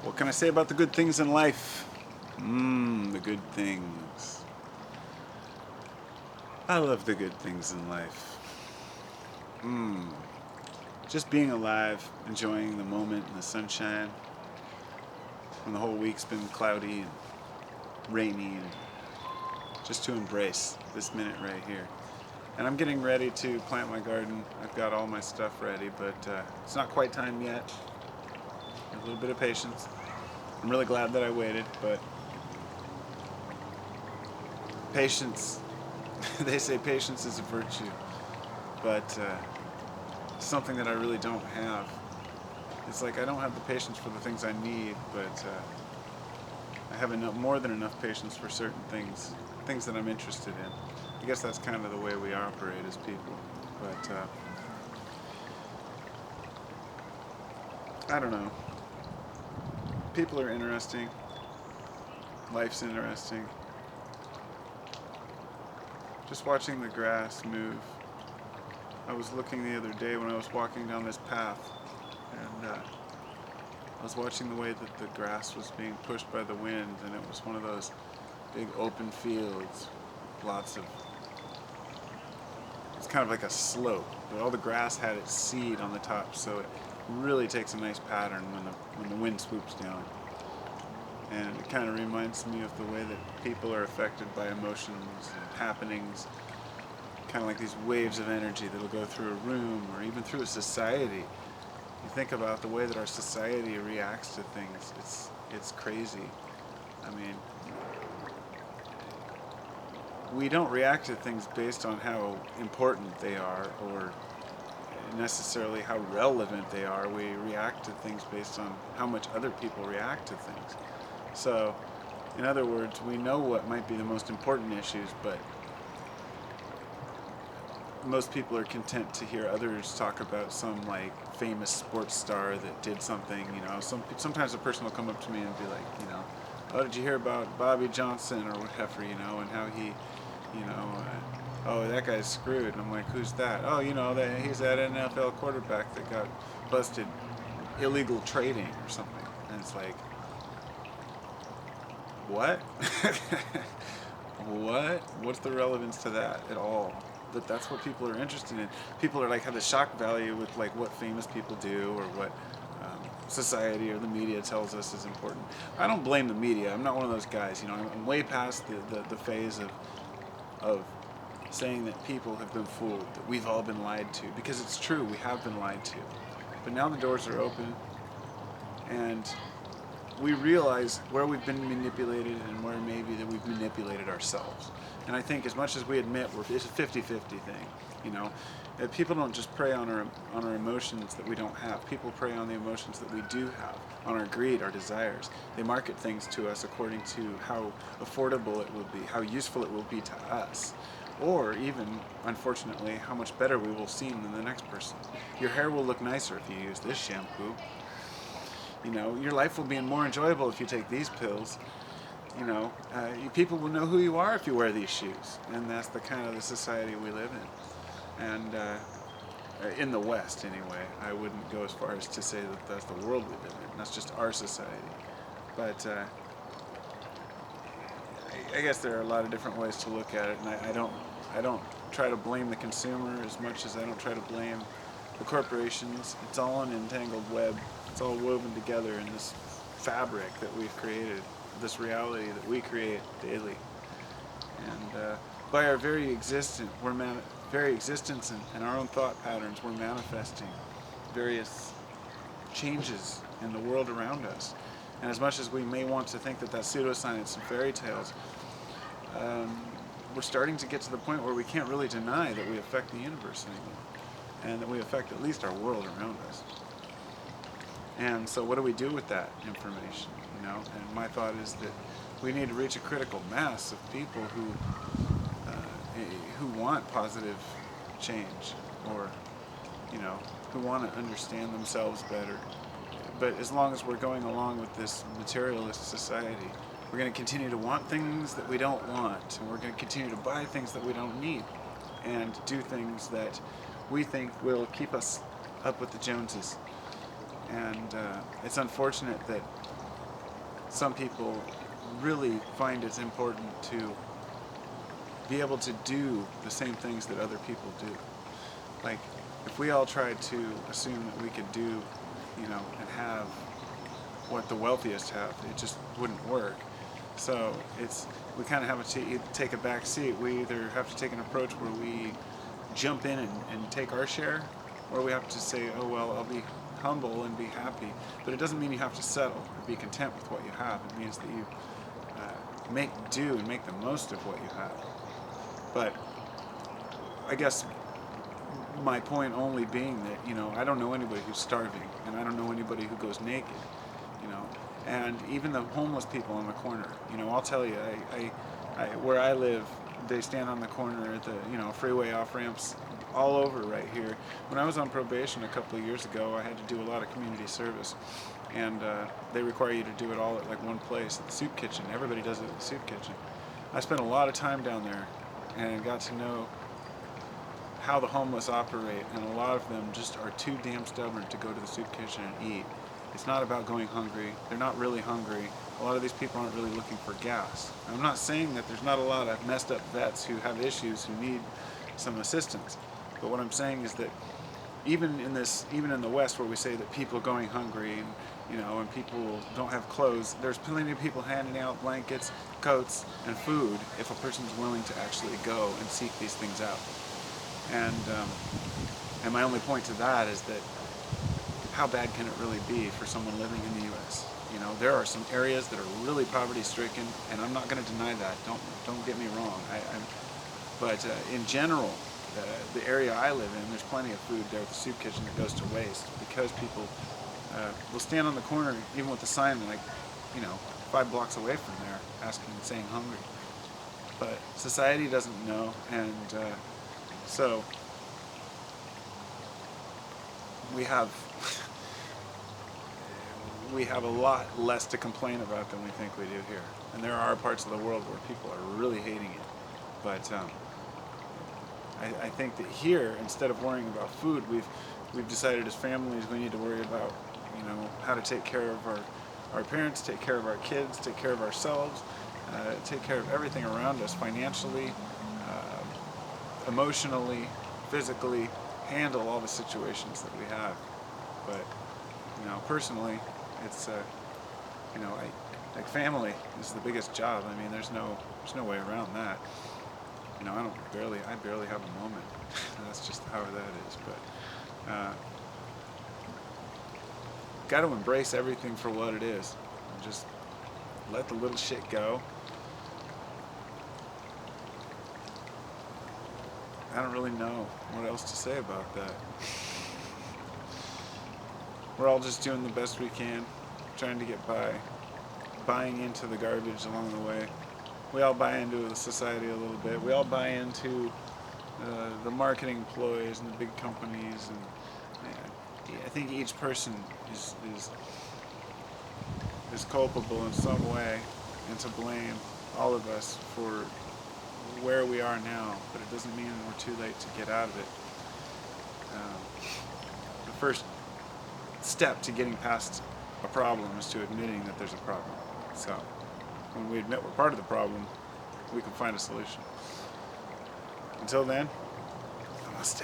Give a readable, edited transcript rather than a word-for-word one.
What can I say about the good things in life? The good things. I love the good things in life. Just being alive, enjoying the moment and the sunshine. When the whole week's been cloudy and rainy, and just to embrace this minute right here. And I'm getting ready to plant my garden. I've got all my stuff ready, but it's not quite time yet. A little bit of patience. I'm really glad that I waited, but patience, they say patience is a virtue, but something that I really don't have. It's like I don't have the patience for the things I need, but I have more than enough patience for certain things that I'm interested in. I guess that's kind of the way we operate as people, but I don't know. People are interesting. Life's interesting. Just watching the grass move. I was looking the other day when I was walking down this path, and I was watching the way that the grass was being pushed by the wind, and it was one of those big open fields, it's kind of like a slope, but all the grass had its seed on the top, so it really takes a nice pattern when the wind swoops down. And it kind of reminds me of the way that people are affected by emotions and happenings, kind of like these waves of energy that'll go through a room or even through a society. You think about the way that our society reacts to things, it's crazy. I mean, we don't react to things based on how important they are or necessarily how relevant they are. We react to things based on how much other people react to things. So, in other words, we know what might be the most important issues, but most people are content to hear others talk about some like famous sports star that did something. Sometimes a person will come up to me and be like, oh, did you hear about Bobby Johnson or whatever, and how he, oh, that guy's screwed. And I'm like, who's that? Oh, he's that NFL quarterback that got busted illegal trading or something. And it's like, what? What? What's the relevance to that at all? That's what people are interested in. People are like have the shock value with like what famous people do or what society or the media tells us is important. I don't blame the media. I'm not one of those guys. I'm way past the phase of saying that people have been fooled, that we've all been lied to, because it's true, we have been lied to. But now the doors are open, and we realize where we've been manipulated and where maybe that we've manipulated ourselves. And I think as much as we admit it's a 50-50 thing, people don't just prey on our emotions that we don't have. People prey on the emotions that we do have, on our greed, our desires. They market things to us according to how affordable it will be, how useful it will be to us, or even, unfortunately, how much better we will seem than the next person. Your hair will look nicer if you use this shampoo. Your life will be more enjoyable if you take these pills. People will know who you are if you wear these shoes. And that's the kind of the society we live in. And in the West, anyway. I wouldn't go as far as to say that that's the world we live in. That's just our society. But I guess there are a lot of different ways to look at it. And I don't try to blame the consumer as much as I don't try to blame the corporations. It's all an entangled web. It's all woven together in this fabric that we've created, this reality that we create daily. And by our very existence, and our own thought patterns, we're manifesting various changes in the world around us. And as much as we may want to think that that's pseudoscience and fairy tales, we're starting to get to the point where we can't really deny that we affect the universe anymore, and that we affect at least our world around us. And so what do we do with that information, And my thought is that we need to reach a critical mass of people who want positive change, or, who want to understand themselves better. But as long as we're going along with this materialist society, we're going to continue to want things that we don't want, and we're going to continue to buy things that we don't need, and do things that we think will keep us up with the Joneses. And it's unfortunate that some people really find it's important to be able to do the same things that other people do. Like, if we all tried to assume that we could do, and have what the wealthiest have, it just wouldn't work. So we kind of have to take a back seat. We either have to take an approach where we jump in and take our share, or we have to say, oh well, I'll be humble and be happy. But it doesn't mean you have to settle or be content with what you have. It means that you make do and make the most of what you have. But I guess my point only being that, I don't know anybody who's starving, and I don't know anybody who goes naked, and even the homeless people on the corner, I'll tell you, where I live, they stand on the corner at the, freeway off-ramps all over right here. When I was on probation a couple of years ago, I had to do a lot of community service, and they require you to do it all at like one place, at the soup kitchen. Everybody does it at the soup kitchen. I spent a lot of time down there and got to know how the homeless operate, and a lot of them just are too damn stubborn to go to the soup kitchen and eat. It's not about going hungry. They're not really hungry. A lot of these people aren't really looking for gas. I'm not saying that there's not a lot of messed up vets who have issues who need some assistance, but what I'm saying is that even in the West, where we say that people are going hungry and people don't have clothes, there's plenty of people handing out blankets, coats, and food if a person's willing to actually go and seek these things out. And my only point to that is that how bad can it really be for someone living in the U.S.? There are some areas that are really poverty-stricken, and I'm not going to deny that. Don't get me wrong. But in general, the area I live in, there's plenty of food there at the soup kitchen that goes to waste because people will stand on the corner, even with a sign like, 5 blocks away from there, saying hungry. But society doesn't know, and so we have a lot less to complain about than we think we do here. And there are parts of the world where people are really hating it. But I think that here, instead of worrying about food, we've decided as families we need to worry about how to take care of our parents, take care of our kids, take care of ourselves, take care of everything around us financially, emotionally, physically, handle all the situations that we have. But personally, it's like family is the biggest job. I mean, there's no way around that. I barely have a moment. That's just how that is. But got to embrace everything for what it is, and just let the little shit go. I don't really know what else to say about that. We're all just doing the best we can, trying to get by, buying into the garbage along the way. We all buy into the society a little bit. We all buy into the marketing ploys and the big companies, and I think each person is culpable in some way, and to blame all of us for where we are now, but it doesn't mean we're too late to get out of it. The first step to getting past a problem is to admitting that there's a problem. So when we admit we're part of the problem, we can find a solution. Until then, namaste.